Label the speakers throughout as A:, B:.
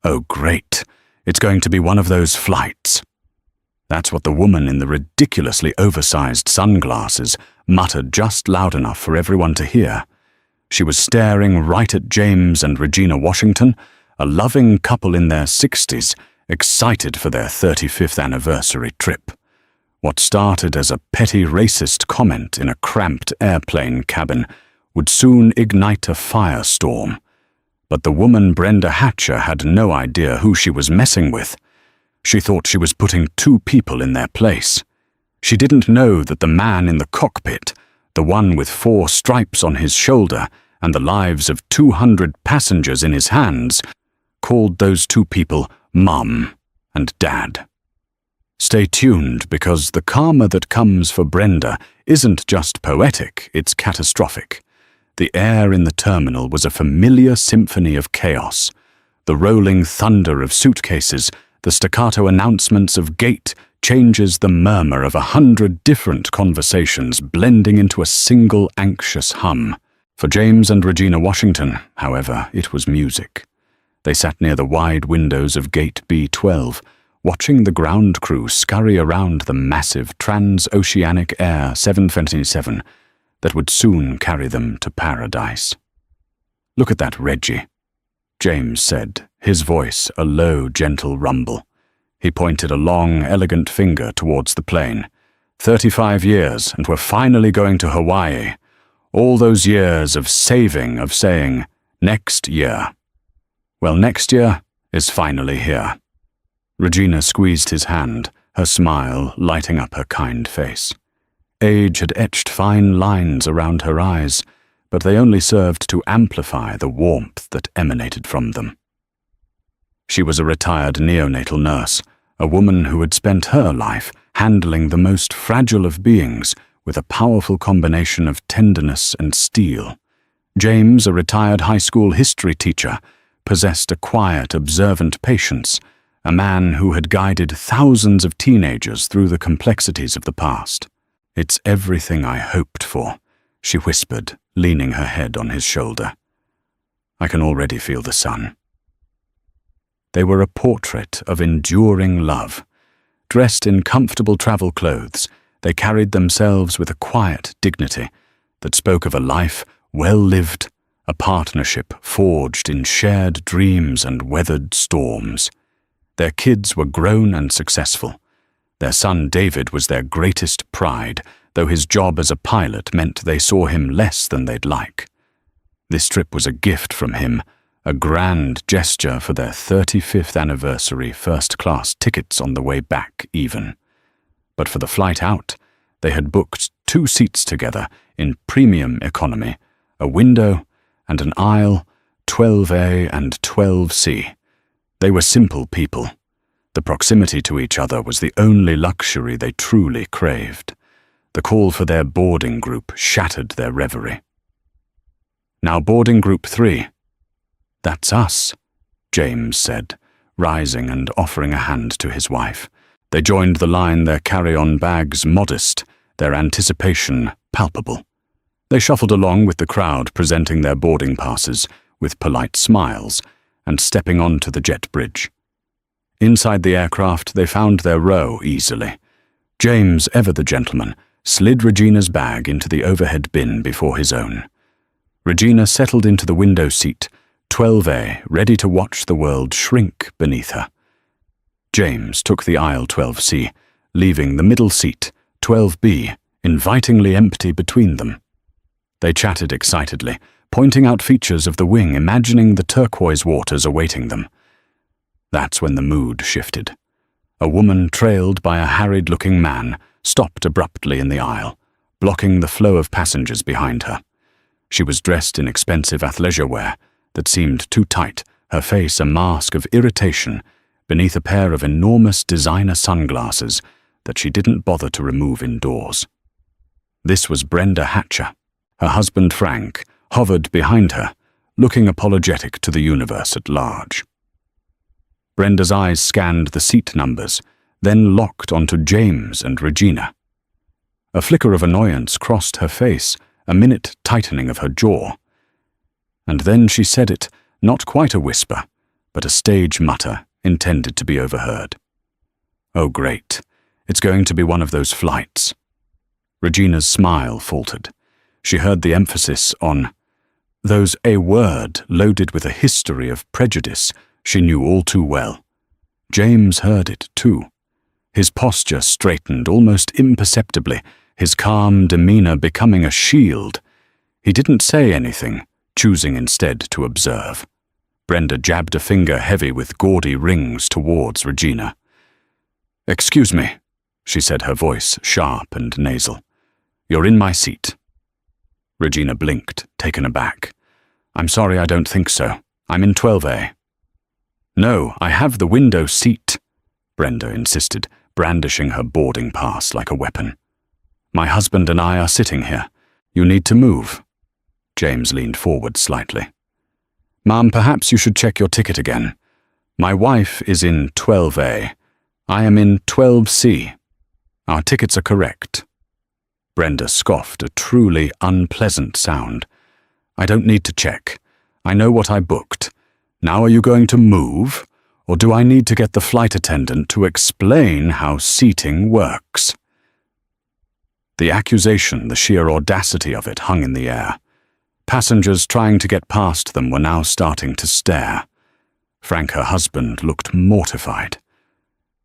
A: Oh, great. It's going to be one of those flights. That's what the woman in the ridiculously oversized sunglasses muttered just loud enough for everyone to hear. She was staring right at James and Regina Washington, a loving couple in their 60s, excited for their 35th anniversary trip. What started as a petty racist comment in a cramped airplane cabin would soon ignite a firestorm. But the woman Brenda Hatcher had no idea who she was messing with. She thought she was putting two people in their place. She didn't know that the man in the cockpit, the one with 4 stripes on his shoulder and the lives of 200 passengers in his hands, called those two people Mum and Dad. Stay tuned, because the karma that comes for Brenda isn't just poetic, it's catastrophic. The air in the terminal was a familiar symphony of chaos. The rolling thunder of suitcases, the staccato announcements of gate changes, the murmur of 100 different conversations blending into a single anxious hum. For James and Regina Washington, however, it was music. They sat near the wide windows of Gate B12, watching the ground crew scurry around the massive transoceanic Air 727 that would soon carry them to paradise. "Look at that, Reggie," James said, his voice a low, gentle rumble. He pointed a long, elegant finger towards the plane. 35 years, and we're finally going to Hawaii. All those years of saving, of saying, next year. Well, next year is finally here. Regina squeezed his hand, her smile lighting up her kind face. Age had etched fine lines around her eyes, but they only served to amplify the warmth that emanated from them. She was a retired neonatal nurse, a woman who had spent her life handling the most fragile of beings with a powerful combination of tenderness and steel. James, a retired high school history teacher, possessed a quiet, observant patience, a man who had guided thousands of teenagers through the complexities of the past. "It's everything I hoped for," she whispered, leaning her head on his shoulder. "I can already feel the sun." They were a portrait of enduring love. Dressed in comfortable travel clothes, they carried themselves with a quiet dignity that spoke of a life well lived, a partnership forged in shared dreams and weathered storms. Their kids were grown and successful. Their son David was their greatest pride, though his job as a pilot meant they saw him less than they'd like. This trip was a gift from him, a grand gesture for their 35th anniversary first-class tickets on the way back even. But for the flight out, they had booked 2 seats together in premium economy, a window and an aisle, 12A and 12C. They were simple people. The proximity to each other was the only luxury they truly craved. The call for their boarding group shattered their reverie. "Now boarding group 3. "That's us," James said, rising and offering a hand to his wife. They joined the line, their carry-on bags modest, their anticipation palpable. They shuffled along with the crowd, presenting their boarding passes with polite smiles and stepping onto the jet bridge. Inside the aircraft, they found their row easily. James, ever the gentleman, slid Regina's bag into the overhead bin before his own. Regina settled into the window seat, 12A, ready to watch the world shrink beneath her. James took the aisle 12C, leaving the middle seat, 12B, invitingly empty between them. They chatted excitedly, pointing out features of the wing, imagining the turquoise waters awaiting them. That's when the mood shifted. A woman trailed by a harried-looking man stopped abruptly in the aisle, blocking the flow of passengers behind her. She was dressed in expensive athleisure wear that seemed too tight, her face a mask of irritation beneath a pair of enormous designer sunglasses that she didn't bother to remove indoors. This was Brenda Hatcher. Her husband Frank hovered behind her, looking apologetic to the universe at large. Brenda's eyes scanned the seat numbers, then locked onto James and Regina. A flicker of annoyance crossed her face, a minute tightening of her jaw. And then she said it, not quite a whisper, but a stage mutter intended to be overheard. Oh, great. It's going to be one of those flights. Regina's smile faltered. She heard the emphasis on those a word loaded with a history of prejudice she knew all too well. James heard it, too. His posture straightened almost imperceptibly, his calm demeanor becoming a shield. He didn't say anything, choosing instead to observe. Brenda jabbed a finger heavy with gaudy rings towards Regina. "Excuse me," she said, her voice sharp and nasal. "You're in my seat." Regina blinked, taken aback. "I'm sorry, I don't think so. I'm in 12A. "No, I have the window seat," Brenda insisted, brandishing her boarding pass like a weapon. "My husband and I are sitting here. You need to move." James leaned forward slightly. "Ma'am, perhaps you should check your ticket again. My wife is in 12A. I am in 12C. Our tickets are correct." Brenda scoffed, a truly unpleasant sound. "I don't need to check. I know what I booked. Now are you going to move, or do I need to get the flight attendant to explain how seating works?" The accusation, the sheer audacity of it, hung in the air. Passengers trying to get past them were now starting to stare. Frank, her husband, looked mortified.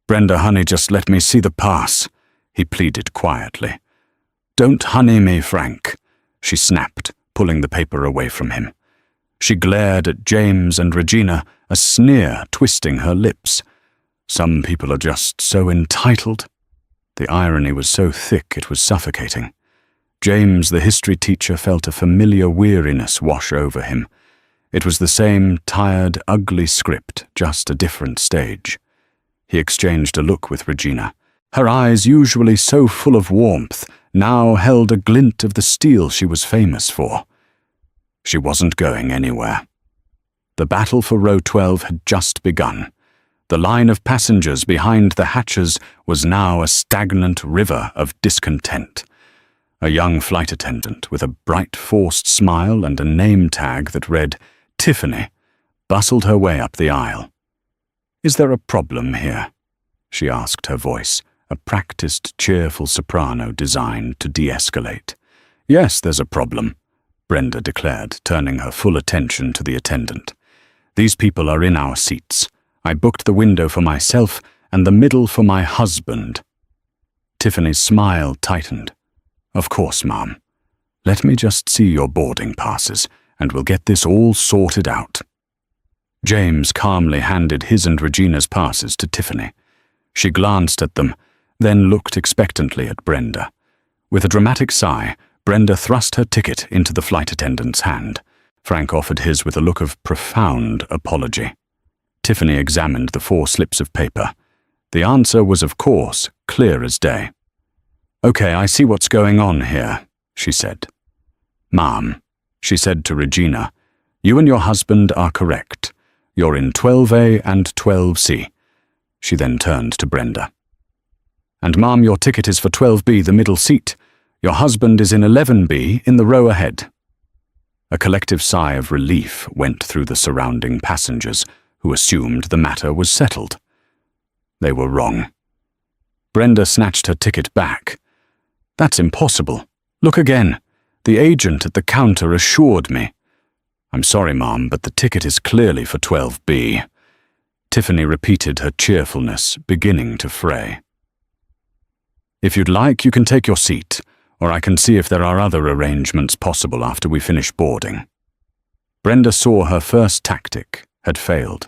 A: "Brenda, honey, just let me see the pass," he pleaded quietly. "Don't honey me, Frank," she snapped, pulling the paper away from him. She glared at James and Regina, a sneer twisting her lips. Some people are just so entitled. The irony was so thick it was suffocating. James, the history teacher, felt a familiar weariness wash over him. It was the same tired, ugly script, just a different stage. He exchanged a look with Regina. Her eyes, usually so full of warmth, now held a glint of the steel she was famous for. She wasn't going anywhere. The battle for row 12 had just begun. The line of passengers behind the hatches was now a stagnant river of discontent. A young flight attendant with a bright, forced smile and a name tag that read Tiffany bustled her way up the aisle. "Is there a problem here?" she asked, her voice, a practiced, cheerful soprano designed to de-escalate. "Yes, there's a problem," Brenda declared, turning her full attention to the attendant. "These people are in our seats. I booked the window for myself and the middle for my husband." Tiffany's smile tightened. "Of course, Ma'am. Let me just see your boarding passes, and we'll get this all sorted out." James calmly handed his and Regina's passes to Tiffany. She glanced at them, then looked expectantly at Brenda. With a dramatic sigh, Brenda thrust her ticket into the flight attendant's hand. Frank offered his with a look of profound apology. Tiffany examined the 4 slips of paper. The answer was, of course, clear as day. "Okay, I see what's going on here," she said. "Ma'am," she said to Regina, "you and your husband are correct. You're in 12A and 12C. She then turned to Brenda. "And ma'am, your ticket is for 12B, the middle seat. Your husband is in 11B, in the row ahead." A collective sigh of relief went through the surrounding passengers, who assumed the matter was settled. They were wrong. Brenda snatched her ticket back. "That's impossible. Look again. The agent at the counter assured me." "I'm sorry, Ma'am, but the ticket is clearly for 12B. Tiffany repeated, her cheerfulness beginning to fray. "If you'd like, you can take your seat, or I can see if there are other arrangements possible after we finish boarding." Brenda saw her first tactic had failed,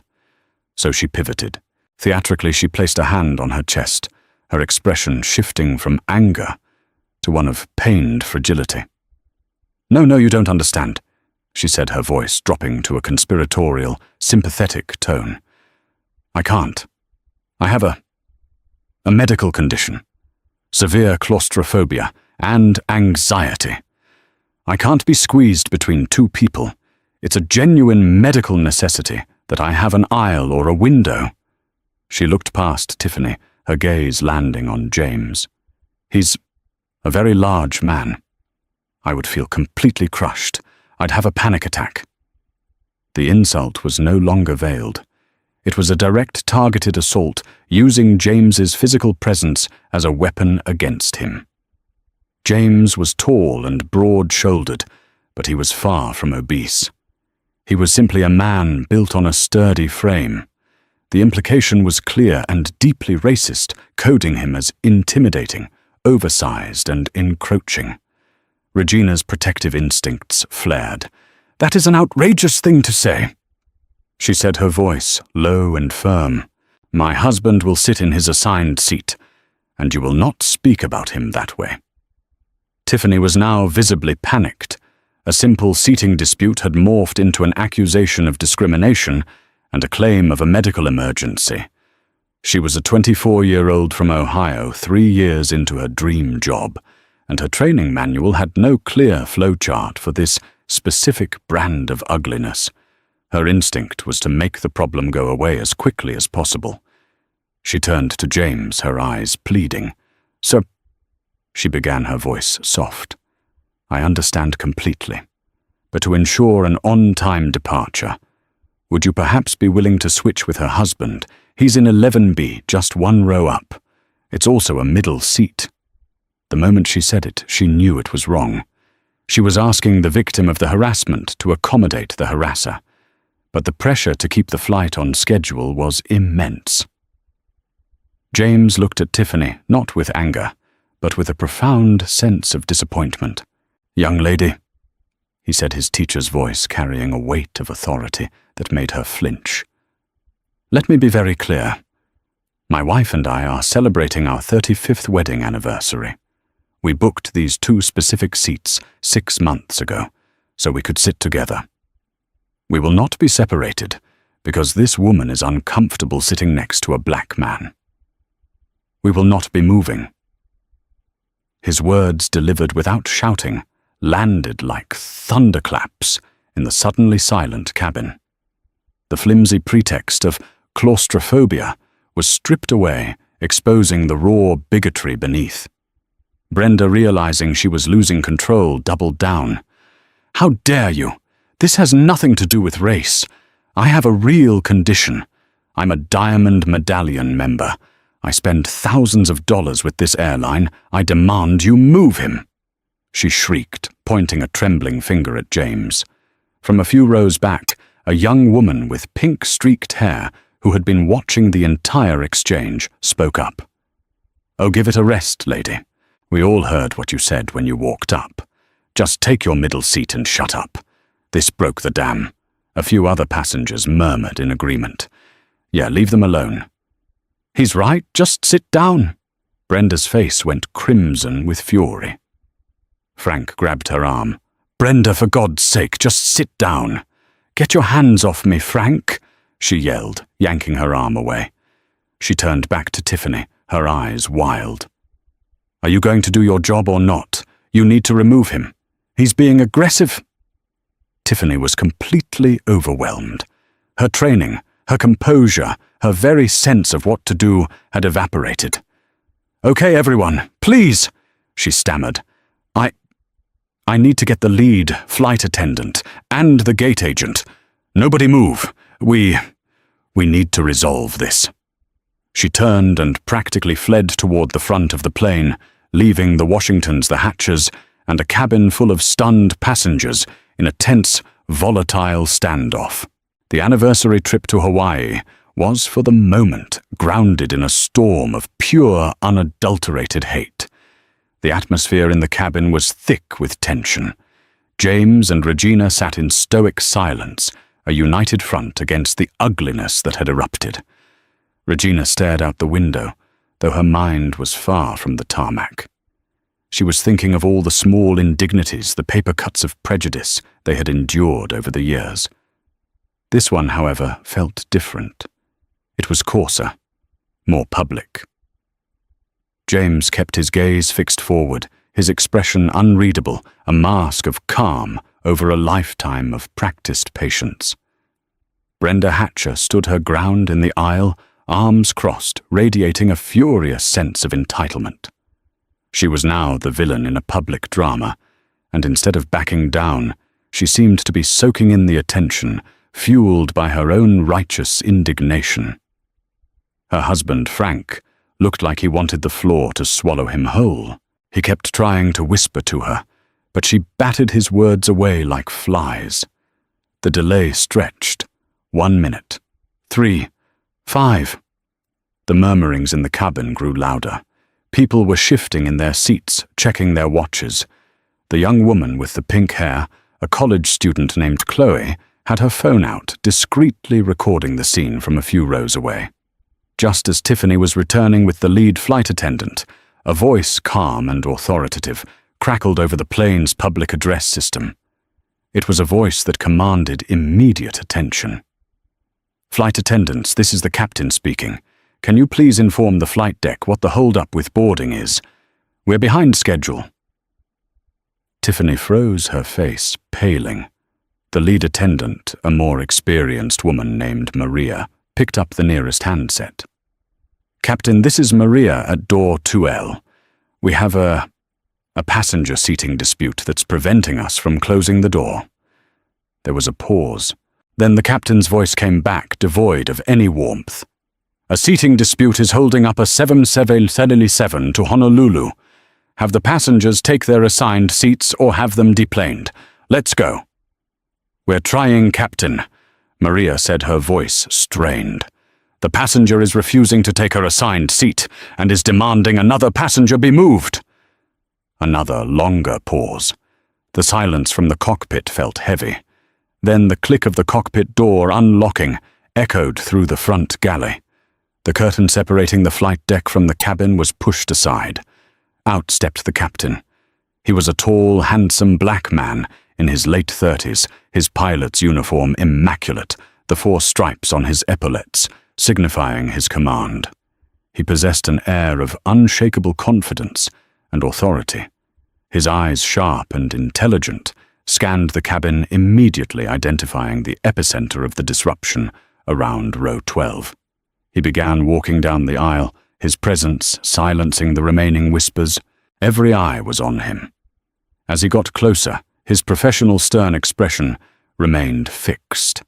A: so she pivoted. Theatrically, she placed a hand on her chest, her expression shifting from anger to one of pained fragility. No, you don't understand," she said, her voice dropping to a conspiratorial, sympathetic tone. "I can't. I have a medical condition. Severe claustrophobia and anxiety. I can't be squeezed between 2 people. It's a genuine medical necessity that I have an aisle or a window." She looked past Tiffany, her gaze landing on James. "He's a very large man. I would feel completely crushed. I'd have a panic attack." The insult was no longer veiled. It was a direct targeted assault, using James's physical presence as a weapon against him. James was tall and broad-shouldered, but he was far from obese. He was simply a man built on a sturdy frame. The implication was clear and deeply racist, coding him as intimidating, oversized and encroaching. Regina's protective instincts flared. "That is an outrageous thing to say," she said, her voice low and firm. "My husband will sit in his assigned seat, and you will not speak about him that way." Tiffany was now visibly panicked. A simple seating dispute had morphed into an accusation of discrimination and a claim of a medical emergency. She was a 24-year-old from Ohio, 3 years into her dream job, and her training manual had no clear flowchart for this specific brand of ugliness. Her instinct was to make the problem go away as quickly as possible. She turned to James, her eyes pleading. "Sir," she began, her voice soft, "I understand completely, but to ensure an on-time departure, would you perhaps be willing to switch with her husband? He's in 11B, just 1 row up. It's also a middle seat." The moment she said it, she knew it was wrong. She was asking the victim of the harassment to accommodate the harasser, but the pressure to keep the flight on schedule was immense. James looked at Tiffany, not with anger, but with a profound sense of disappointment. "Young lady," he said, his teacher's voice carrying a weight of authority that made her flinch. "Let me be very clear. My wife and I are celebrating our 35th wedding anniversary. We booked these 2 specific seats 6 months ago, so we could sit together. We will not be separated, because this woman is uncomfortable sitting next to a black man. We will not be moving." His words, delivered without shouting, landed like thunderclaps in the suddenly silent cabin. The flimsy pretext of claustrophobia was stripped away, exposing the raw bigotry beneath. Brenda, realizing she was losing control, doubled down. "How dare you? This has nothing to do with race. I have a real condition. I'm a Diamond Medallion member. I spend thousands of dollars with this airline. I demand you move him," she shrieked, pointing a trembling finger at James. From a few rows back, a young woman with pink-streaked hair, who had been watching the entire exchange, spoke up. "Oh, give it a rest, lady. We all heard what you said when you walked up. Just take your middle seat and shut up. This broke the dam." A few other passengers murmured in agreement. "Yeah, leave them alone." "He's right, just sit down." Brenda's face went crimson with fury. Frank grabbed her arm. "Brenda, for God's sake, just sit down." "Get your hands off me, Frank," she yelled, yanking her arm away. She turned back to Tiffany, her eyes wild. "Are you going to do your job or not? You need to remove him. He's being aggressive." Tiffany was completely overwhelmed. Her training, her composure, her very sense of what to do had evaporated. "Okay, everyone, please," she stammered. I need to get the lead flight attendant and the gate agent. Nobody move. We need to resolve this." She turned and practically fled toward the front of the plane, leaving the Washingtons, the hatchers, and a cabin full of stunned passengers in a tense, volatile standoff. The anniversary trip to Hawaii was, for the moment, grounded in a storm of pure, unadulterated hate. The atmosphere in the cabin was thick with tension. James and Regina sat in stoic silence, a united front against the ugliness that had erupted. Regina stared out the window, though her mind was far from the tarmac. She was thinking of all the small indignities, the paper cuts of prejudice they had endured over the years. This one, however, felt different. It was coarser, more public. James kept his gaze fixed forward, his expression unreadable, a mask of calm over a lifetime of practiced patience. Brenda Hatcher stood her ground in the aisle, arms crossed, radiating a furious sense of entitlement. She was now the villain in a public drama, and instead of backing down, she seemed to be soaking in the attention, fueled by her own righteous indignation. Her husband, Frank, looked like he wanted the floor to swallow him whole. He kept trying to whisper to her, but she batted his words away like flies. The delay stretched. 1 minute. 3. 5. The murmurings in the cabin grew louder. People were shifting in their seats, checking their watches. The young woman with the pink hair, a college student named Chloe, had her phone out, discreetly recording the scene from a few rows away. Just as Tiffany was returning with the lead flight attendant, a voice, calm and authoritative, crackled over the plane's public address system. It was a voice that commanded immediate attention. "Flight attendants, this is the captain speaking. Can you please inform the flight deck what the hold-up with boarding is? We're behind schedule." Tiffany froze, her face paling. The lead attendant, a more experienced woman named Maria, picked up the nearest handset. "Captain, this is Maria at door 2L. We have a passenger seating dispute that's preventing us from closing the door." There was a pause. Then the captain's voice came back, devoid of any warmth. "A seating dispute is holding up a 777 to Honolulu. Have the passengers take their assigned seats or have them deplaned. Let's go." "We're trying, Captain," Maria said, her voice strained. "The passenger is refusing to take her assigned seat and is demanding another passenger be moved." Another longer pause. The silence from the cockpit felt heavy. Then the click of the cockpit door unlocking echoed through the front galley. The curtain separating the flight deck from the cabin was pushed aside. Out stepped the captain. He was a tall, handsome black man in his late 30s, his pilot's uniform immaculate, the 4 stripes on his epaulets, signifying his command. He possessed an air of unshakable confidence and authority. His eyes, sharp and intelligent, scanned the cabin, immediately identifying the epicenter of the disruption around row 12. He began walking down the aisle, his presence silencing the remaining whispers. Every eye was on him. As he got closer, his professional stern expression remained fixed.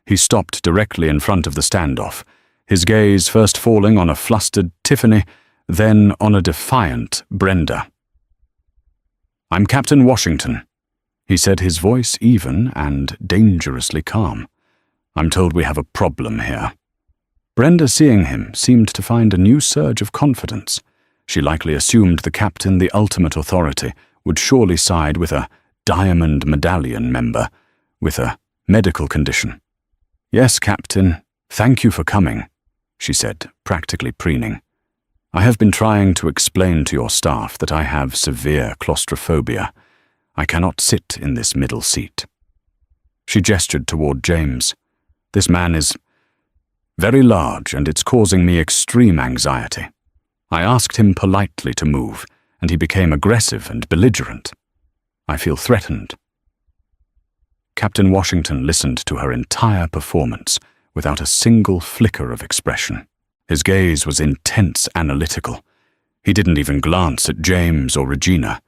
A: He stopped directly in front of the standoff, his gaze first falling on a flustered Tiffany, then on a defiant Brenda. "I'm Captain Washington," he said, his voice even and dangerously calm. "I'm told we have a problem here." Brenda, seeing him, seemed to find a new surge of confidence. She likely assumed the captain, the ultimate authority, would surely side with a Diamond Medallion member, with a medical condition. "Yes, Captain, thank you for coming," she said, practically preening. "I have been trying to explain to your staff that I have severe claustrophobia. I cannot sit in this middle seat." She gestured toward James. "This man is very large, and it's causing me extreme anxiety." I asked him politely to move, and he became aggressive and belligerent. "I feel threatened." Captain Washington listened to her entire performance without a single flicker of expression. His gaze was intense, analytical. He didn't even glance at James or Regina.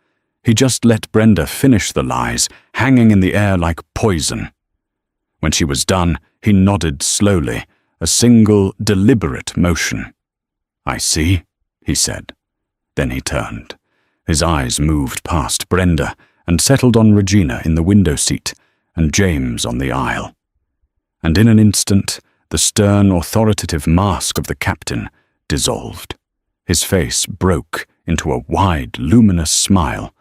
A: He just let Brenda finish the lies, hanging in the air like poison. When she was done, he nodded slowly, a single, deliberate motion. "I see," he said. Then he turned. His eyes moved past Brenda and settled on Regina in the window seat and James on the aisle. And in an instant, the stern, authoritative mask of the captain dissolved. His face broke into a wide, luminous smile,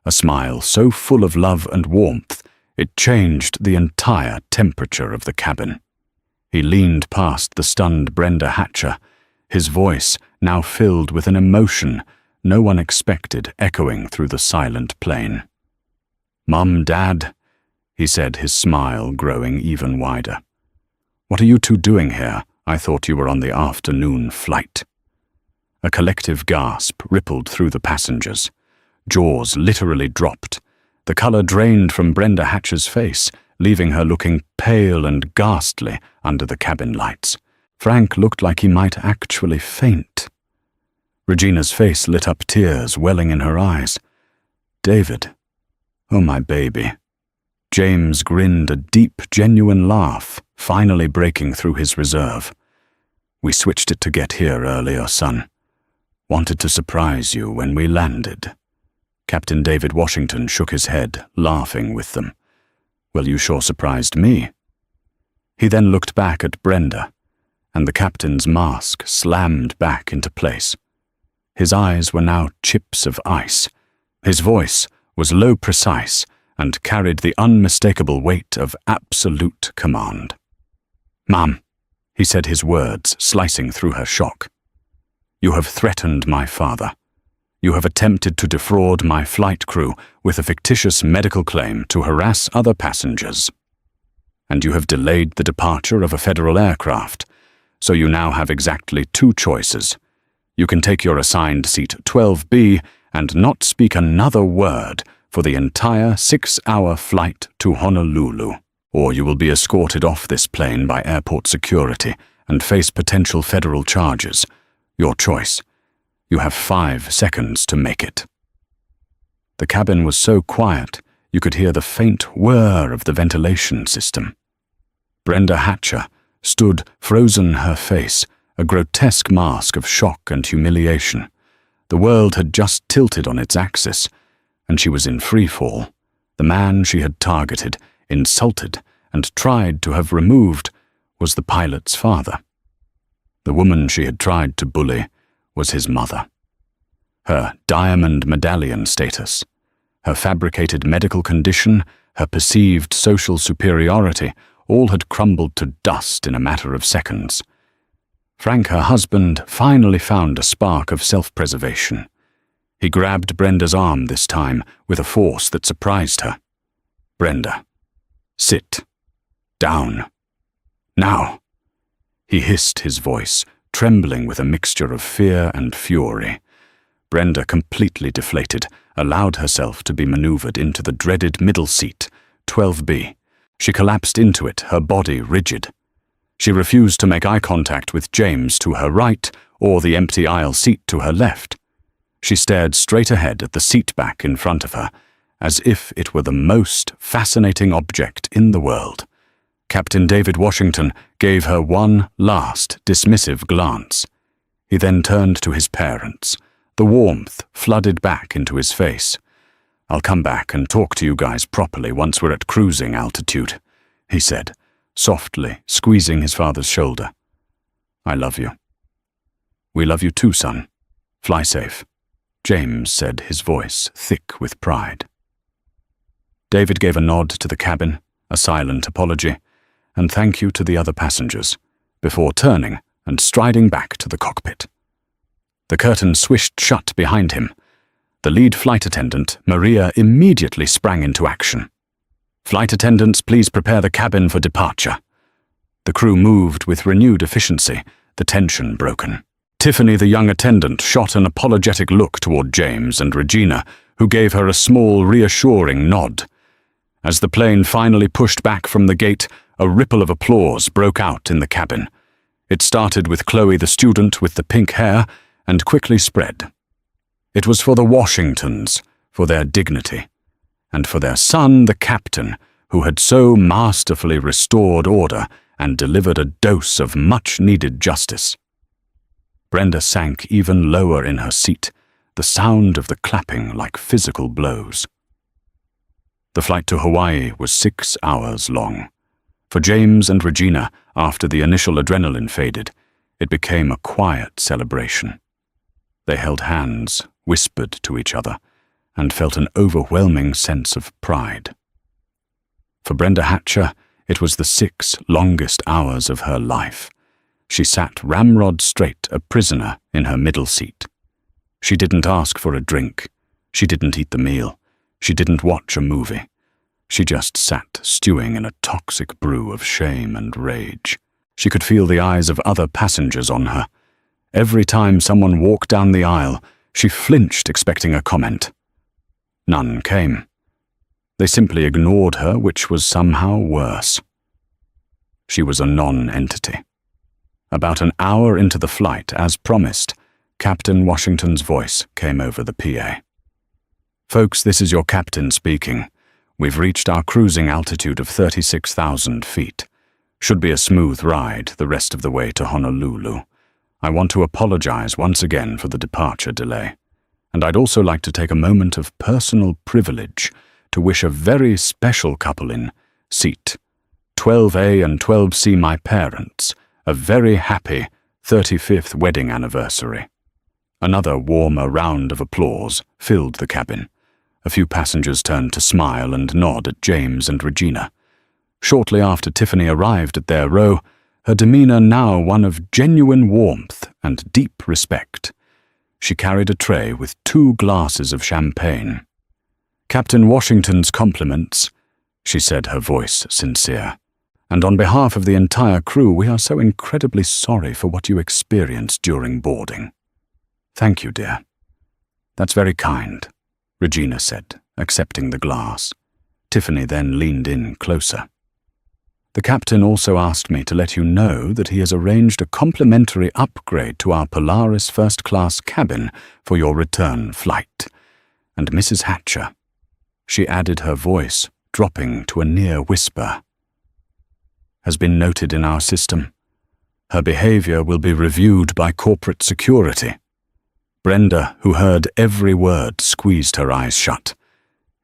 A: a smile so full of love and warmth it changed the entire temperature of the cabin. He leaned past the stunned Brenda Hatcher, his voice now filled with an emotion no one expected echoing through the silent plane. "Mum, Dad," he said, his smile growing even wider. "What are you two doing here? I thought you were on the afternoon flight." A collective gasp rippled through the passengers. Jaws literally dropped. The color drained from Brenda Hatcher's face, leaving her looking pale and ghastly under the cabin lights. Frank looked like he might actually faint. Regina's face lit up, tears welling in her eyes. "David, oh my baby." James grinned a deep, genuine laugh, finally breaking through his reserve. "We switched it to get here earlier, son. Wanted to surprise you when we landed." Captain David Washington shook his head, laughing with them. "Well, you sure surprised me." He then looked back at Brenda, and the captain's mask slammed back into place. His eyes were now chips of ice. His voice was low precise and carried the unmistakable weight of absolute command. "Ma'am," he said, his words slicing through her shock. "You have threatened my father. You have attempted to defraud my flight crew with a fictitious medical claim to harass other passengers. And you have delayed the departure of a federal aircraft, so you now have exactly two choices. You can take your assigned seat 12B and not speak another word for the entire 6-hour flight to Honolulu, or you will be escorted off this plane by airport security and face potential federal charges. Your choice. You have 5 seconds to make it." The cabin was so quiet you could hear the faint whir of the ventilation system. Brenda Hatcher stood frozen, her face a grotesque mask of shock and humiliation. The world had just tilted on its axis, and she was in free fall. The man she had targeted, insulted, and tried to have removed was the pilot's father. The woman she had tried to bully was his mother. Her diamond medallion status, her fabricated medical condition, her perceived social superiority, all had crumbled to dust in a matter of seconds. Frank, her husband, finally found a spark of self-preservation. He grabbed Brenda's arm this time with a force that surprised her. "Brenda, sit. Down. Now." He hissed, his voice trembling with a mixture of fear and fury. Brenda, completely deflated, allowed herself to be maneuvered into the dreaded middle seat, 12B. She collapsed into it, her body rigid. She refused to make eye contact with James to her right or the empty aisle seat to her left. She stared straight ahead at the seat back in front of her, as if it were the most fascinating object in the world. Captain David Washington gave her one last dismissive glance. He then turned to his parents. The warmth flooded back into his face. "I'll come back and talk to you guys properly once we're at cruising altitude," he said, softly squeezing his father's shoulder. "I love you." "We love you too, son. Fly safe," James said, his voice thick with pride. David gave a nod to the cabin, a silent apology, and thank you to the other passengers, before turning and striding back to the cockpit. The curtain swished shut behind him. The lead flight attendant, Maria, immediately sprang into action. "Flight attendants, please prepare the cabin for departure." The crew moved with renewed efficiency, the tension broken. Tiffany, the young attendant, shot an apologetic look toward James and Regina, who gave her a small, reassuring nod. As the plane finally pushed back from the gate, a ripple of applause broke out in the cabin. It started with Chloe, the student with the pink hair, and quickly spread. It was for the Washingtons, for their dignity, and for their son, the captain, who had so masterfully restored order and delivered a dose of much-needed justice. Brenda sank even lower in her seat, the sound of the clapping like physical blows. The flight to Hawaii was 6 hours long. For James and Regina, after the initial adrenaline faded, it became a quiet celebration. They held hands, whispered to each other, and felt an overwhelming sense of pride. For Brenda Hatcher, it was the 6 longest hours of her life. She sat ramrod straight, a prisoner in her middle seat. She didn't ask for a drink. She didn't eat the meal. She didn't watch a movie. She just sat stewing in a toxic brew of shame and rage. She could feel the eyes of other passengers on her. Every time someone walked down the aisle, she flinched, expecting a comment. None came. They simply ignored her, which was somehow worse. She was a non-entity. About an hour into the flight, as promised, Captain Washington's voice came over the PA. "Folks, this is your captain speaking. We've reached our cruising altitude of 36,000 feet. Should be a smooth ride the rest of the way to Honolulu. I want to apologize once again for the departure delay. And I'd also like to take a moment of personal privilege to wish a very special couple in seat 12A and 12C, my parents, a very happy 35th wedding anniversary. Another warmer round of applause filled the cabin. A few passengers turned to smile and nod at James and Regina. Shortly after Tiffany arrived at their row, her demeanor now one of genuine warmth and deep respect. She carried a tray with 2 glasses of champagne. "Captain Washington's compliments," she said, her voice sincere. "And on behalf of the entire crew, we are so incredibly sorry for what you experienced during boarding." "Thank you, dear." "That's very kind," Regina said, accepting the glass. Tiffany then leaned in closer. "The captain also asked me to let you know that he has arranged a complimentary upgrade to our Polaris first-class cabin for your return flight. And Mrs. Hatcher," she added, her voice dropping to a near whisper, "has been noted in our system. Her behavior will be reviewed by corporate security." Brenda, who heard every word, squeezed her eyes shut.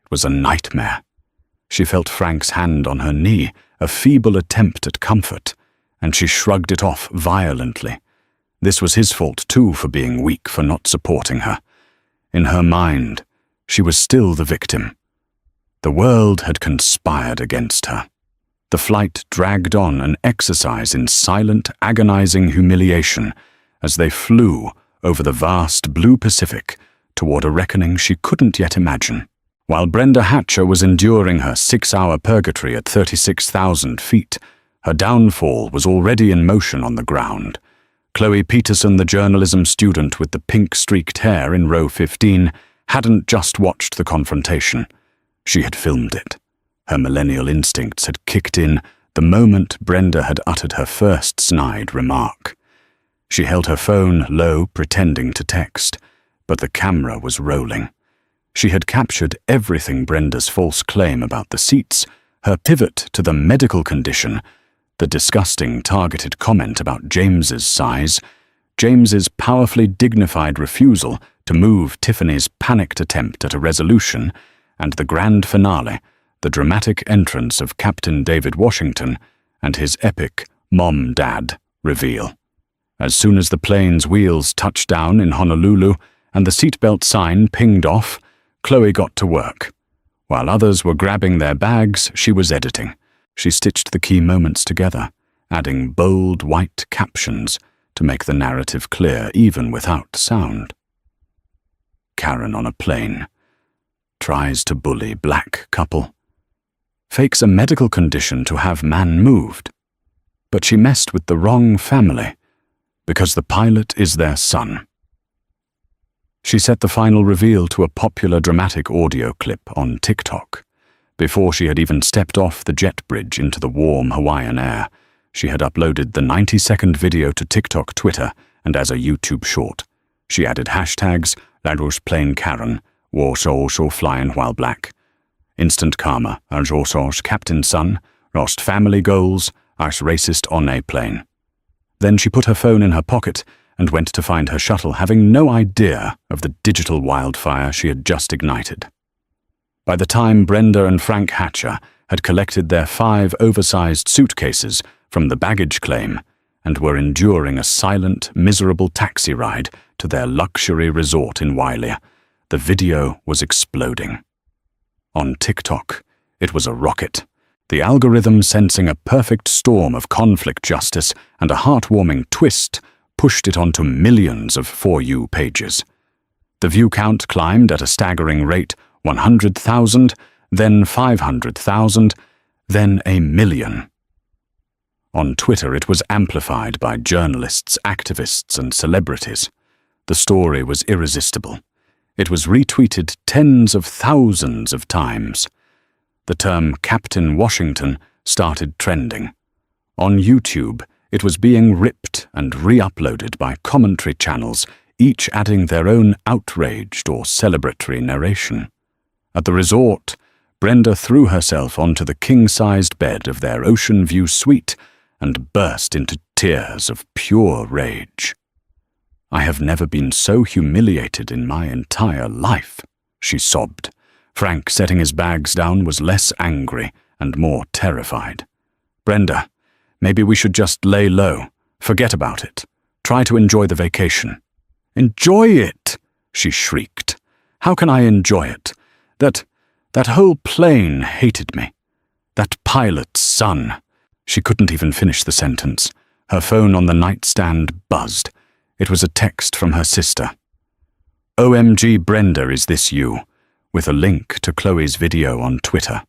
A: It was a nightmare. She felt Frank's hand on her knee, a feeble attempt at comfort, and she shrugged it off violently. This was his fault too, for being weak, for not supporting her. In her mind, she was still the victim. The world had conspired against her. The flight dragged on, an exercise in silent, agonizing humiliation as they flew over the vast blue Pacific toward a reckoning she couldn't yet imagine. While Brenda Hatcher was enduring her 6-hour purgatory at 36,000 feet, her downfall was already in motion on the ground. Chloe Peterson, the journalism student with the pink-streaked hair in row 15, hadn't just watched the confrontation. She had filmed it. Her millennial instincts had kicked in the moment Brenda had uttered her first snide remark. She held her phone low, pretending to text, but the camera was rolling. She had captured everything: Brenda's false claim about the seats, her pivot to the medical condition, the disgusting targeted comment about James's size, James's powerfully dignified refusal to move Tiffany's panicked attempt at a resolution, and the grand finale, the dramatic entrance of Captain David Washington and his epic Mom-Dad reveal. As soon as the plane's wheels touched down in Honolulu and the seatbelt sign pinged off, Chloe got to work. While others were grabbing their bags, she was editing. She stitched the key moments together, adding bold white captions to make the narrative clear even without sound. Karen on a plane. Tries to bully black couple. Fakes a medical condition to have man moved. But she messed with the wrong family, because the pilot is their son. She set the final reveal to a popular dramatic audio clip on TikTok. Before she had even stepped off the jet bridge into the warm Hawaiian air, she had uploaded the 90-second video to TikTok, Twitter, and as a YouTube short. She added hashtags, Lados Plane Karen, Warsaw Flying While Black, Instant Karma, Arjosos Captain Son, Lost Family Goals, Ars Racist on a Plane. Then she put her phone in her pocket and went to find her shuttle, having no idea of the digital wildfire she had just ignited. By the time Brenda and Frank Hatcher had collected their 5 oversized suitcases from the baggage claim and were enduring a silent, miserable taxi ride to their luxury resort in Wailea, the video was exploding. On TikTok, it was a rocket. The algorithm, sensing a perfect storm of conflict justice and a heartwarming twist, pushed it onto millions of For You pages. The view count climbed at a staggering rate: 100,000, then 500,000, then 1 million. On Twitter, it was amplified by journalists, activists, and celebrities. The story was irresistible. It was retweeted tens of thousands of times. The term Captain Washington started trending. On YouTube, it was being ripped and re-uploaded by commentary channels, each adding their own outraged or celebratory narration. At the resort, Brenda threw herself onto the king-sized bed of their ocean view suite and burst into tears of pure rage. "I have never been so humiliated in my entire life," she sobbed. Frank, setting his bags down, was less angry and more terrified. "Brenda, maybe we should just lay low. Forget about it. Try to enjoy the vacation." "Enjoy it?" she shrieked. "How can I enjoy it? That whole plane hated me. That pilot's son." She couldn't even finish the sentence. Her phone on the nightstand buzzed. It was a text from her sister. "OMG Brenda, is this you?" with a link to Chloe's video on Twitter.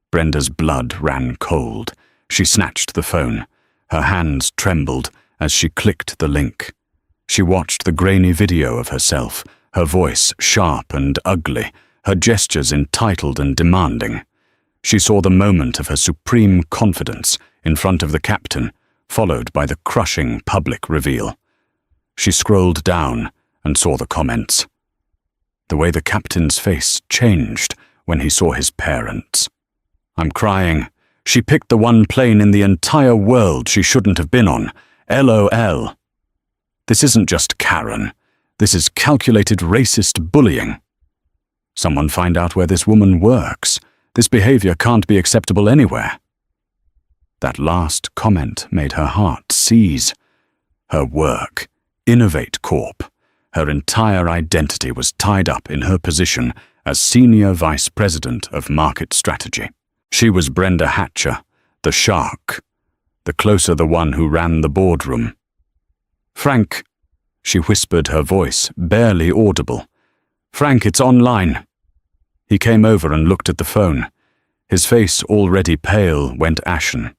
A: Brenda's blood ran cold. She snatched the phone. Her hands trembled as she clicked the link. She watched the grainy video of herself, her voice sharp and ugly, her gestures entitled and demanding. She saw the moment of her supreme confidence in front of the captain, followed by the crushing public reveal. She scrolled down and saw the comments. The way the captain's face changed when he saw his parents. "I'm crying. She picked the one plane in the entire world she shouldn't have been on. LOL. This isn't just Karen. This is calculated racist bullying. Someone find out where this woman works. This behavior can't be acceptable anywhere." That last comment made her heart seize. Her work, Innovate Corp. Her entire identity was tied up in her position as Senior Vice President of Market Strategy. She was Brenda Hatcher, the shark, the closer the one who ran the boardroom. "Frank," she whispered, her voice barely audible. "Frank, it's online." He came over and looked at the phone. His face, already pale, went ashen.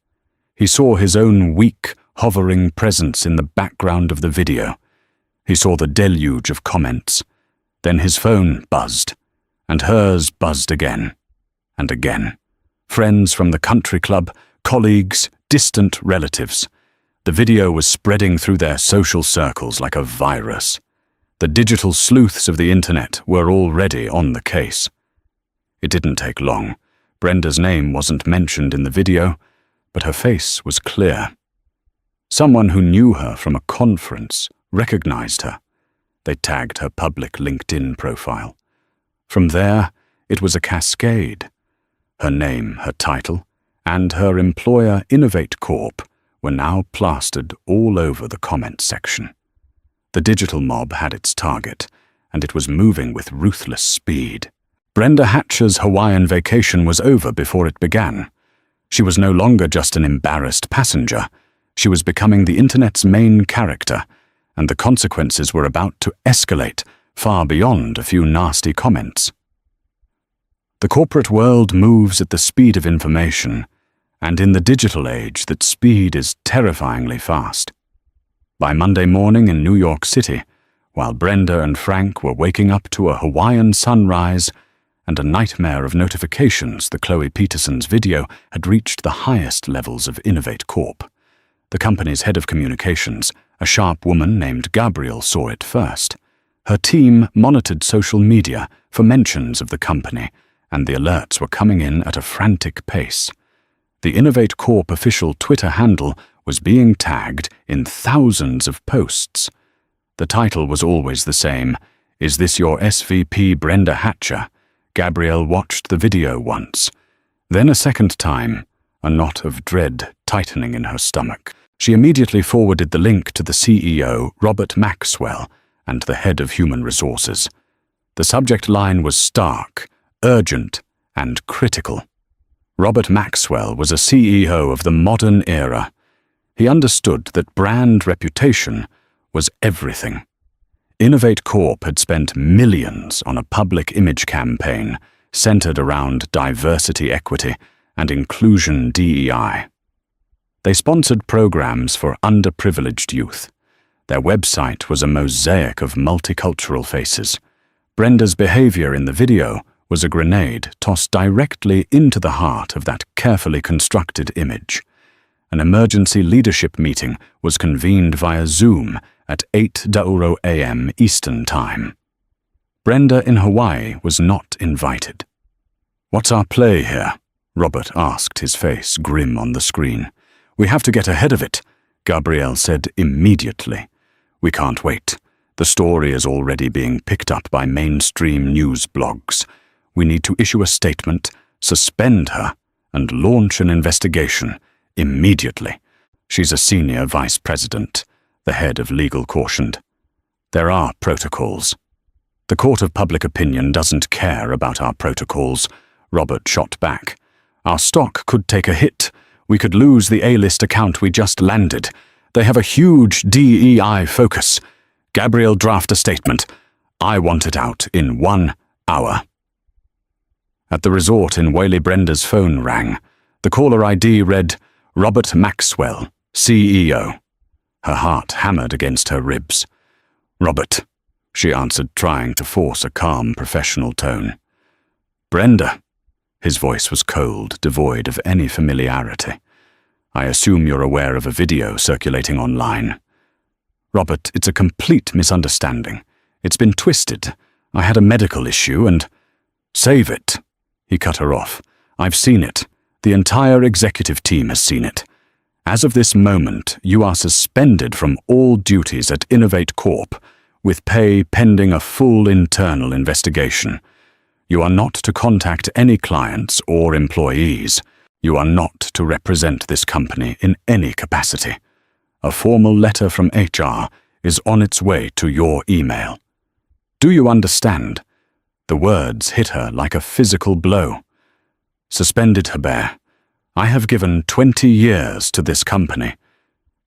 A: He saw his own weak, hovering presence in the background of the video. He saw the deluge of comments. Then his phone buzzed, and hers buzzed again, and again. Friends from the country club, colleagues, distant relatives. The video was spreading through their social circles like a virus. The digital sleuths of the internet were already on the case. It didn't take long. Brenda's name wasn't mentioned in the video, but her face was clear. Someone who knew her from a conference recognized her. They tagged her public LinkedIn profile. From there, it was a cascade. Her name, her title, and her employer Innovate Corp were now plastered all over the comments section. The digital mob had its target, and it was moving with ruthless speed. Brenda Hatcher's Hawaiian vacation was over before it began. She was no longer just an embarrassed passenger. She was becoming the internet's main character, and the consequences were about to escalate far beyond a few nasty comments. The corporate world moves at the speed of information, and in the digital age, that speed is terrifyingly fast. By Monday morning in New York City, while Brenda and Frank were waking up to a Hawaiian sunrise and a nightmare of notifications, the Chloe Peterson's video had reached the highest levels of Innovate Corp. The company's head of communications, a sharp woman named Gabrielle, saw it first. Her team monitored social media for mentions of the company, and the alerts were coming in at a frantic pace. The Innovate Corp official Twitter handle was being tagged in thousands of posts. The title was always the same: "Is this your SVP Brenda Hatcher?" Gabrielle watched the video once, then a second time, a knot of dread tightening in her stomach. She immediately forwarded the link to the CEO, Robert Maxwell, and the head of human resources. The subject line was stark, urgent, and critical. Robert Maxwell was a CEO of the modern era. He understood that brand reputation was everything. Innovate Corp had spent millions on a public image campaign centered around diversity, equity, and inclusion DEI. They sponsored programs for underprivileged youth. Their website was a mosaic of multicultural faces. Brenda's behavior in the video was a grenade tossed directly into the heart of that carefully constructed image. An emergency leadership meeting was convened via Zoom at 8:00 a.m. Eastern Time. Brenda in Hawaii was not invited. "What's our play here?" Robert asked, his face grim on the screen. "We have to get ahead of it," Gabrielle said immediately. "We can't wait. The story is already being picked up by mainstream news blogs. We need to issue a statement, suspend her, and launch an investigation immediately." "She's a senior vice president," the head of legal cautioned. "There are protocols." "The court of public opinion doesn't care about our protocols," Robert shot back. "Our stock could take a hit. We could lose the A-list account we just landed. They have a huge DEI focus. Gabrielle, draft a statement. I want it out in 1 hour. At the resort in Whaley, Brenda's phone rang. The caller ID read, "Robert Maxwell, CEO." Her heart hammered against her ribs. "Robert," she answered, trying to force a calm, professional tone. "Brenda." His voice was cold, devoid of any familiarity. "I assume you're aware of a video circulating online." "Robert, it's a complete misunderstanding. It's been twisted. I had a medical issue and—" "Save it," he cut her off. "I've seen it. The entire executive team has seen it. As of this moment, you are suspended from all duties at Innovate Corp, with pay pending a full internal investigation. You are not to contact any clients or employees. You are not to represent this company in any capacity. A formal letter from HR is on its way to your email. Do you understand?" The words hit her like a physical blow. "Suspended, Hebert. I have given 20 years to this company,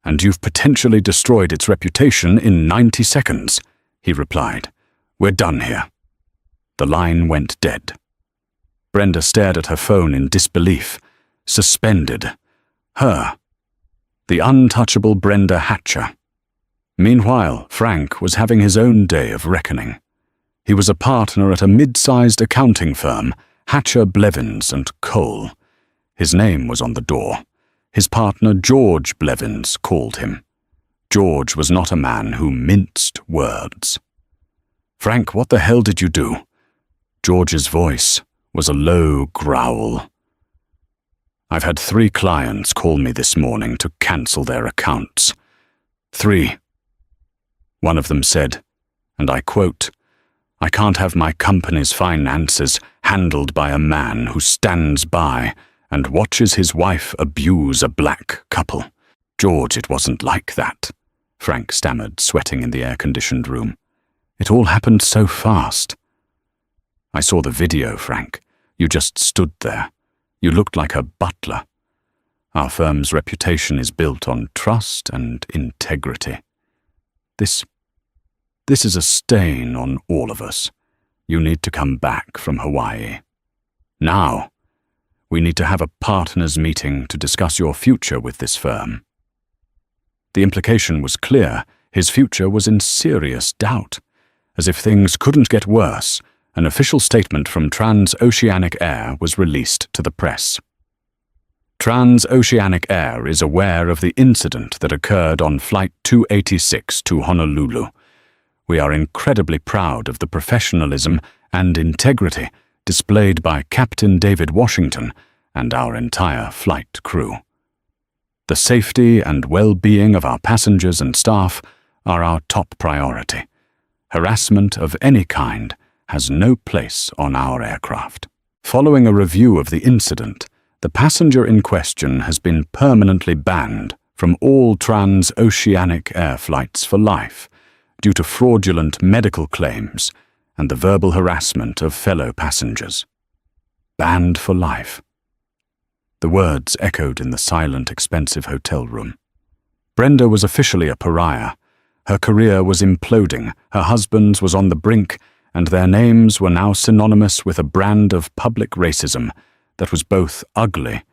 A: and you've potentially destroyed its reputation in 90 seconds, he replied. "We're done here." The line went dead. Brenda stared at her phone in disbelief. Suspended. Her. The untouchable Brenda Hatcher. Meanwhile, Frank was having his own day of reckoning. He was a partner at a mid-sized accounting firm, Hatcher, Blevins and Cole. His name was on the door. His partner George Blevins called him. George was not a man who minced words. "Frank, what the hell did you do?" George's voice was a low growl. "I've had 3 clients call me this morning to cancel their accounts. 3. One of them said, and I quote, "I can't have my company's finances handled by a man who stands by and watches his wife abuse a black couple." "George, it wasn't like that," Frank stammered, sweating in the air-conditioned room. "It all happened so fast." "I saw the video, Frank. You just stood there. You looked like a butler. Our firm's reputation is built on trust and integrity. This is a stain on all of us. You need to come back from Hawaii. Now, we need to have a partners meeting to discuss your future with this firm." The implication was clear. His future was in serious doubt. As if things couldn't get worse, an official statement from Transoceanic Air was released to the press. Transoceanic Air is aware of the incident that occurred on Flight 286 to Honolulu. We are incredibly proud of the professionalism and integrity displayed by Captain David Washington and our entire flight crew. The safety and well-being of our passengers and staff are our top priority. Harassment of any kind has no place on our aircraft. Following a review of the incident, the passenger in question has been permanently banned from all transoceanic air flights for life due to fraudulent medical claims and the verbal harassment of fellow passengers. Banned for life. The words echoed in the silent, expensive hotel room. Brenda was officially a pariah. Her career was imploding, her husband's was on the brink, and their names were now synonymous with a brand of public racism that was both ugly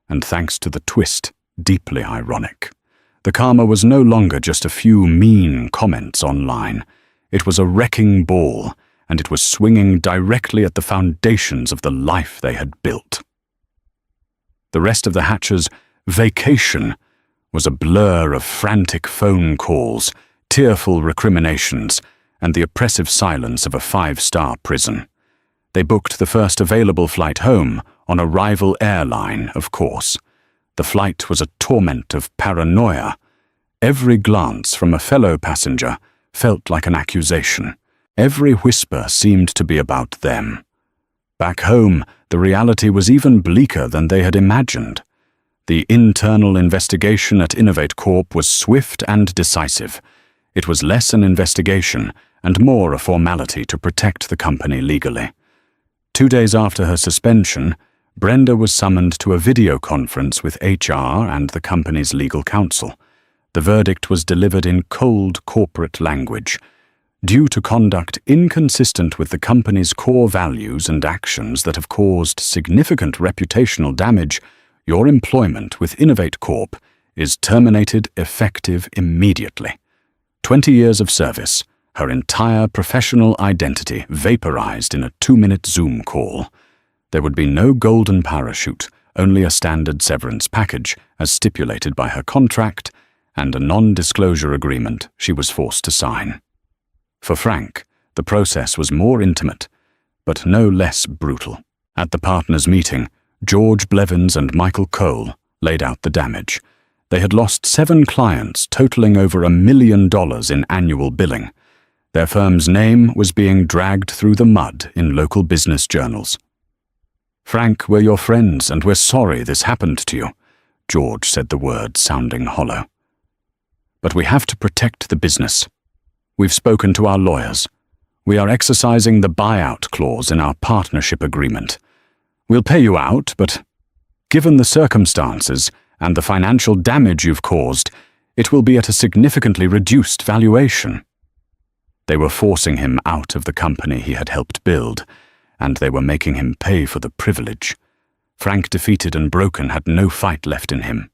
A: and, thanks to the twist, deeply ironic. The karma was no longer just a few mean comments online. It was a wrecking ball, and it was swinging directly at the foundations of the life they had built. The rest of the Hatcher's vacation was a blur of frantic phone calls, tearful recriminations, and the oppressive silence of a 5-star prison. They booked the first available flight home on a rival airline, of course. The flight was a torment of paranoia. Every glance from a fellow passenger felt like an accusation. Every whisper seemed to be about them. Back home, the reality was even bleaker than they had imagined. The internal investigation at Innovate Corp was swift and decisive. It was less an investigation and more a formality to protect the company legally. 2 days after her suspension, Brenda was summoned to a video conference with HR and the company's legal counsel. The verdict was delivered in cold corporate language. Due to conduct inconsistent with the company's core values and actions that have caused significant reputational damage, your employment with Innovate Corp is terminated effective immediately. 20 years of service, her entire professional identity vaporized in a 2-minute Zoom call. There would be no golden parachute, only a standard severance package, as stipulated by her contract, and a non-disclosure agreement she was forced to sign. For Frank, the process was more intimate, but no less brutal. At the partners' meeting, George Blevins and Michael Cole laid out the damage. They had lost 7 clients, totaling over $1 million in annual billing. Their firm's name was being dragged through the mud in local business journals. "Frank, we're your friends, and we're sorry this happened to you," George said, the words sounding hollow. "But we have to protect the business. We've spoken to our lawyers. We are exercising the buyout clause in our partnership agreement. We'll pay you out, but given the circumstances and the financial damage you've caused, it will be at a significantly reduced valuation." They were forcing him out of the company he had helped build, and they were making him pay for the privilege. Frank, defeated and broken, had no fight left in him.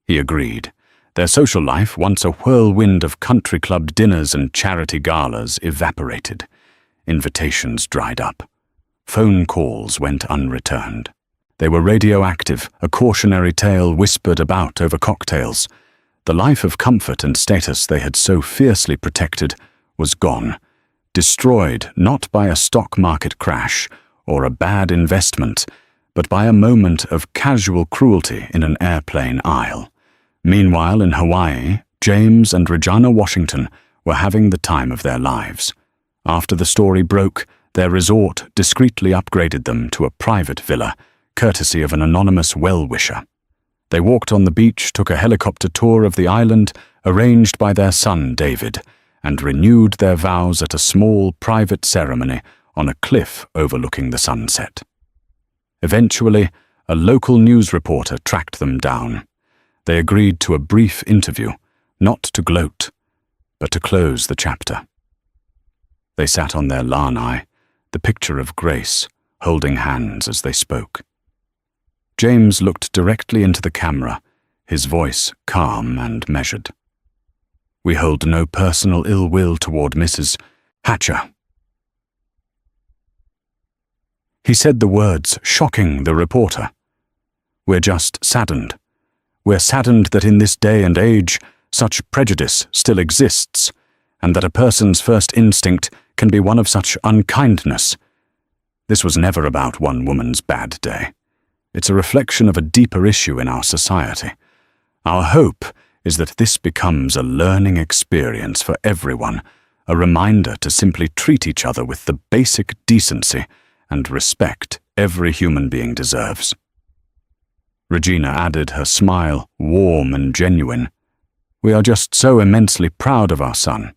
A: He agreed. Their social life, once a whirlwind of country club dinners and charity galas, evaporated. Invitations dried up. Phone calls went unreturned. They were radioactive, a cautionary tale whispered about over cocktails. The life of comfort and status they had so fiercely protected was gone, destroyed not by a stock market crash or a bad investment, but by a moment of casual cruelty in an airplane aisle. Meanwhile, in Hawaii, James and Regina Washington were having the time of their lives. After the story broke, their resort discreetly upgraded them to a private villa, courtesy of an anonymous well-wisher. They walked on the beach, took a helicopter tour of the island, arranged by their son David, and renewed their vows at a small private ceremony on a cliff overlooking the sunset. Eventually, a local news reporter tracked them down. They agreed to a brief interview, not to gloat, but to close the chapter. They sat on their lanai, the picture of grace, holding hands as they spoke. James looked directly into the camera, his voice calm and measured. "We hold no personal ill will toward Mrs. Hatcher." He said the words, shocking the reporter. "We're just saddened. We're saddened that in this day and age, such prejudice still exists, and that a person's first instinct can be one of such unkindness. This was never about one woman's bad day. It's a reflection of a deeper issue in our society. Our hope is that this becomes a learning experience for everyone, a reminder to simply treat each other with the basic decency and respect every human being deserves." Regina added, her smile warm and genuine. "We are just so immensely proud of our son,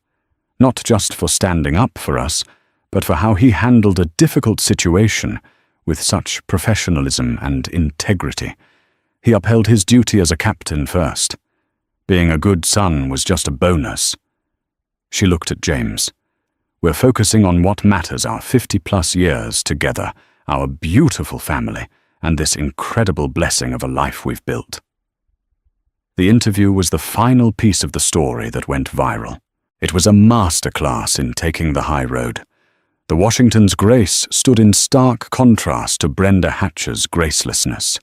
A: not just for standing up for us, but for how he handled a difficult situation with such professionalism and integrity. He upheld his duty as a captain first. Being a good son was just a bonus." She looked at James. "We're focusing on what matters, our 50-plus years together, our beautiful family, and this incredible blessing of a life we've built." The interview was the final piece of the story that went viral. It was a masterclass in taking the high road. The Washingtons' grace stood in stark contrast to Brenda Hatcher's gracelessness.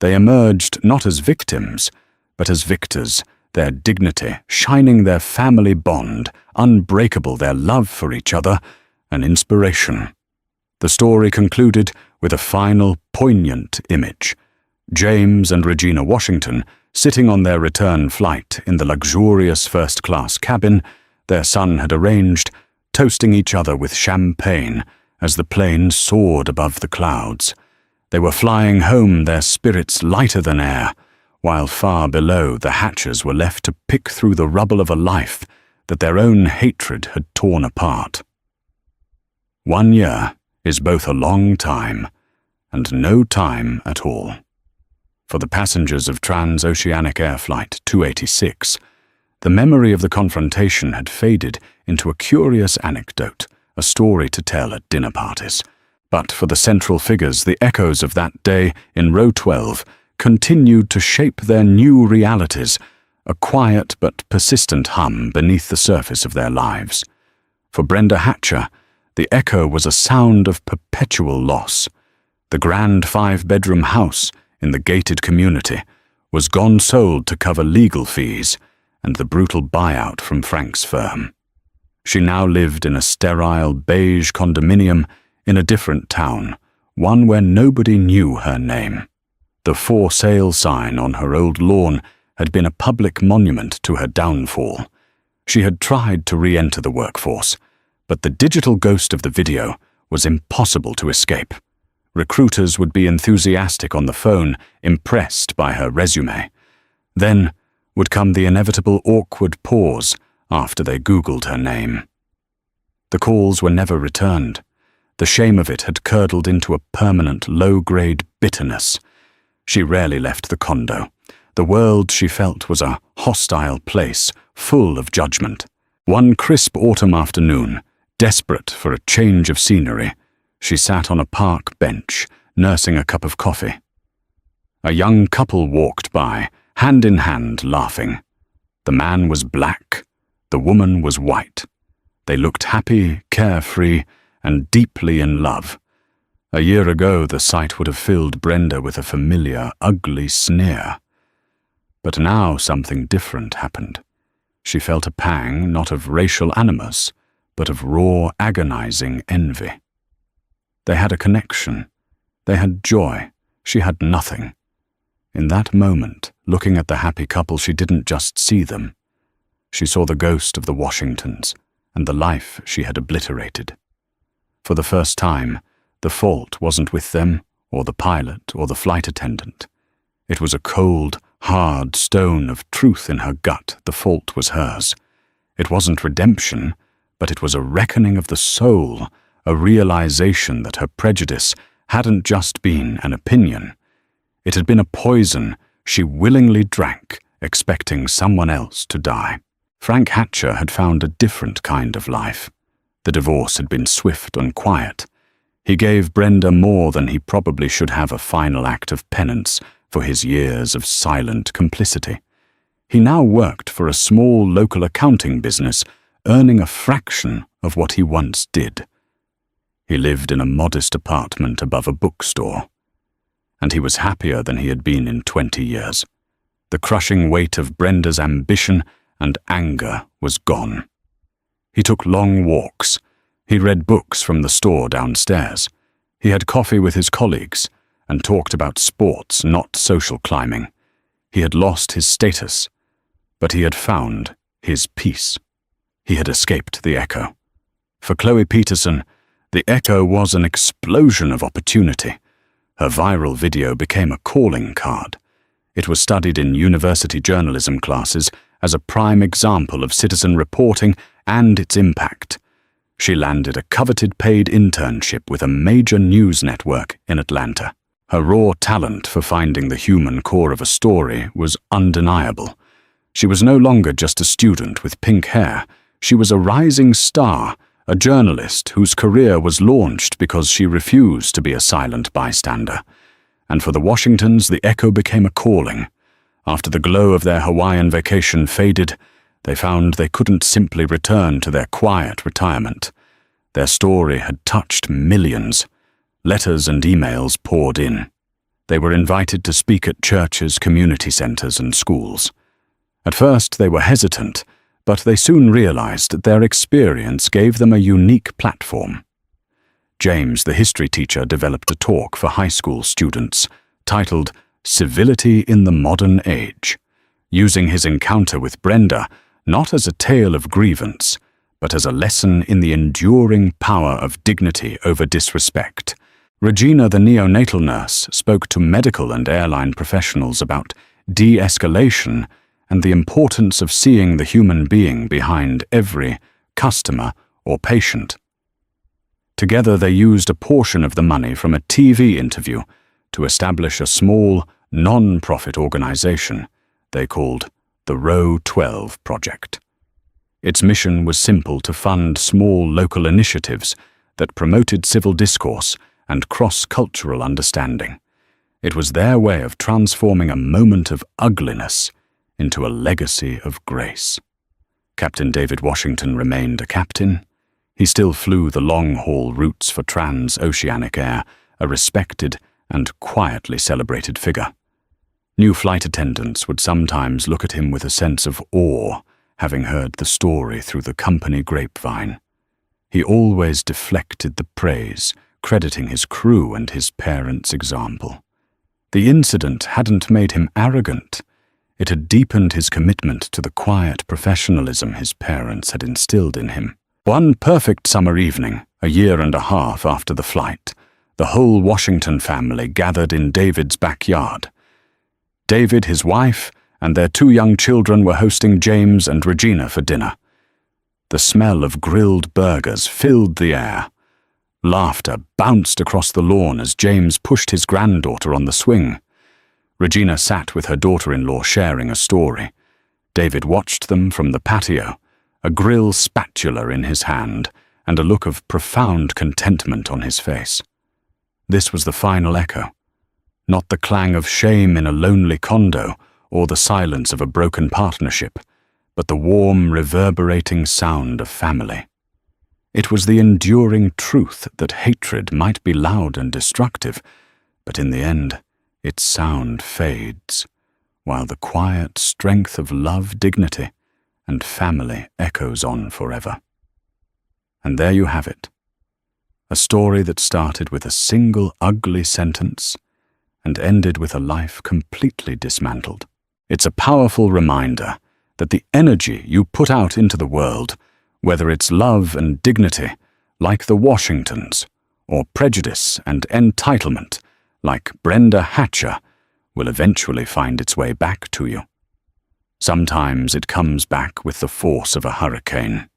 A: They emerged not as victims, but as victors, their dignity shining, their family bond unbreakable, their love for each other an inspiration. The story concluded with a final, poignant image. James and Regina Washington, sitting on their return flight in the luxurious first-class cabin their son had arranged, toasting each other with champagne as the plane soared above the clouds. They were flying home, their spirits lighter than air, while far below the hatchers were left to pick through the rubble of a life that their own hatred had torn apart. 1 year is both a long time and no time at all. For the passengers of Transoceanic Air Flight 286, the memory of the confrontation had faded into a curious anecdote, a story to tell at dinner parties. But for the central figures, the echoes of that day in row 12 continued to shape their new realities, a quiet but persistent hum beneath the surface of their lives. For Brenda Hatcher, the echo was a sound of perpetual loss. The grand 5-bedroom house in the gated community was gone sold to cover legal fees and the brutal buyout from Frank's firm. She now lived in a sterile beige condominium in a different town, one where nobody knew her name. The for sale sign on her old lawn had been a public monument to her downfall. She had tried to re-enter the workforce, but the digital ghost of the video was impossible to escape. Recruiters would be enthusiastic on the phone, impressed by her resume. Then would come the inevitable awkward pause after they Googled her name. The calls were never returned. The shame of it had curdled into a permanent low-grade bitterness. She rarely left the condo. The world, she felt, was a hostile place, full of judgment. One crisp autumn afternoon, desperate for a change of scenery, she sat on a park bench, nursing a cup of coffee. A young couple walked by, hand in hand, laughing. The man was black, the woman was white. They looked happy, carefree, and deeply in love. A year ago, the sight would have filled Brenda with a familiar, ugly sneer. But now something different happened. She felt a pang not of racial animus, but of raw, agonizing envy. They had a connection. They had joy. She had nothing. In that moment, looking at the happy couple, she didn't just see them. She saw the ghost of the Washingtons and the life she had obliterated. For the first time, the fault wasn't with them, or the pilot, or the flight attendant. It was a cold, hard stone of truth in her gut. The fault was hers. It wasn't redemption, but it was a reckoning of the soul, a realization that her prejudice hadn't just been an opinion. It had been a poison she willingly drank, expecting someone else to die. Frank Hatcher had found a different kind of life. The divorce had been swift and quiet. He gave Brenda more than he probably should have, a final act of penance for his years of silent complicity. He now worked for a small local accounting business, earning a fraction of what he once did. He lived in a modest apartment above a bookstore, and he was happier than he had been in 20 years. The crushing weight of Brenda's ambition and anger was gone. He took long walks. He read books from the store downstairs. He had coffee with his colleagues and talked about sports, not social climbing. He had lost his status, but he had found his peace. He had escaped the echo. For Chloe Peterson, the echo was an explosion of opportunity. Her viral video became a calling card. It was studied in university journalism classes as a prime example of citizen reporting and its impact. She landed a coveted paid internship with a major news network in Atlanta. Her raw talent for finding the human core of a story was undeniable. She was no longer just a student with pink hair. She was a rising star, a journalist whose career was launched because she refused to be a silent bystander. And for the Washingtons, the echo became a calling. After the glow of their Hawaiian vacation faded, they found they couldn't simply return to their quiet retirement. Their story had touched millions. Letters and emails poured in. They were invited to speak at churches, community centers, and schools. At first, they were hesitant, but they soon realized that their experience gave them a unique platform. James, the history teacher, developed a talk for high school students titled Civility in the Modern Age, using his encounter with Brenda not as a tale of grievance, but as a lesson in the enduring power of dignity over disrespect. Regina, the neonatal nurse, spoke to medical and airline professionals about de-escalation and the importance of seeing the human being behind every customer or patient. Together they used a portion of the money from a TV interview to establish a small, non-profit organization they called the Row 12 Project. Its mission was simple: to fund small local initiatives that promoted civil discourse and cross-cultural understanding. It was their way of transforming a moment of ugliness into a legacy of grace. Captain David Washington remained a captain. He still flew the long-haul routes for trans-oceanic air, a respected and quietly celebrated figure. New flight attendants would sometimes look at him with a sense of awe, having heard the story through the company grapevine. He always deflected the praise, crediting his crew and his parents' example. The incident hadn't made him arrogant. It had deepened his commitment to the quiet professionalism his parents had instilled in him. One perfect summer evening, a year and a half after the flight, the whole Washington family gathered in David's backyard. David, his wife, and their 2 young children were hosting James and Regina for dinner. The smell of grilled burgers filled the air. Laughter bounced across the lawn as James pushed his granddaughter on the swing. Regina sat with her daughter-in-law sharing a story. David watched them from the patio, a grill spatula in his hand and a look of profound contentment on his face. This was the final echo, not the clang of shame in a lonely condo or the silence of a broken partnership, but the warm, reverberating sound of family. It was the enduring truth that hatred might be loud and destructive, but in the end, its sound fades, while the quiet strength of love, dignity, and family echoes on forever. And there you have it, a story that started with a single ugly sentence and ended with a life completely dismantled. It's a powerful reminder that the energy you put out into the world, whether it's love and dignity, like the Washingtons, or prejudice and entitlement, like Brenda Hatcher, will eventually find its way back to you. Sometimes it comes back with the force of a hurricane.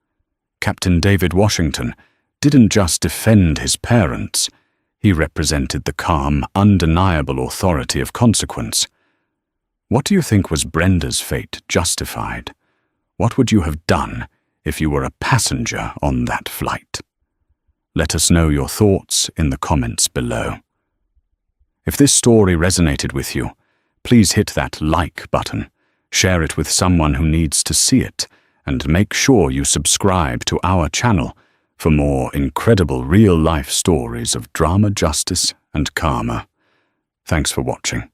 A: Captain David Washington didn't just defend his parents, he represented the calm, undeniable authority of consequence. What do you think was Brenda's fate justified? What would you have done if you were a passenger on that flight? Let us know your thoughts in the comments below. If this story resonated with you, please hit that like button, share it with someone who needs to see it, and make sure you subscribe to our channel for more incredible real-life stories of drama, justice, and karma. Thanks for watching.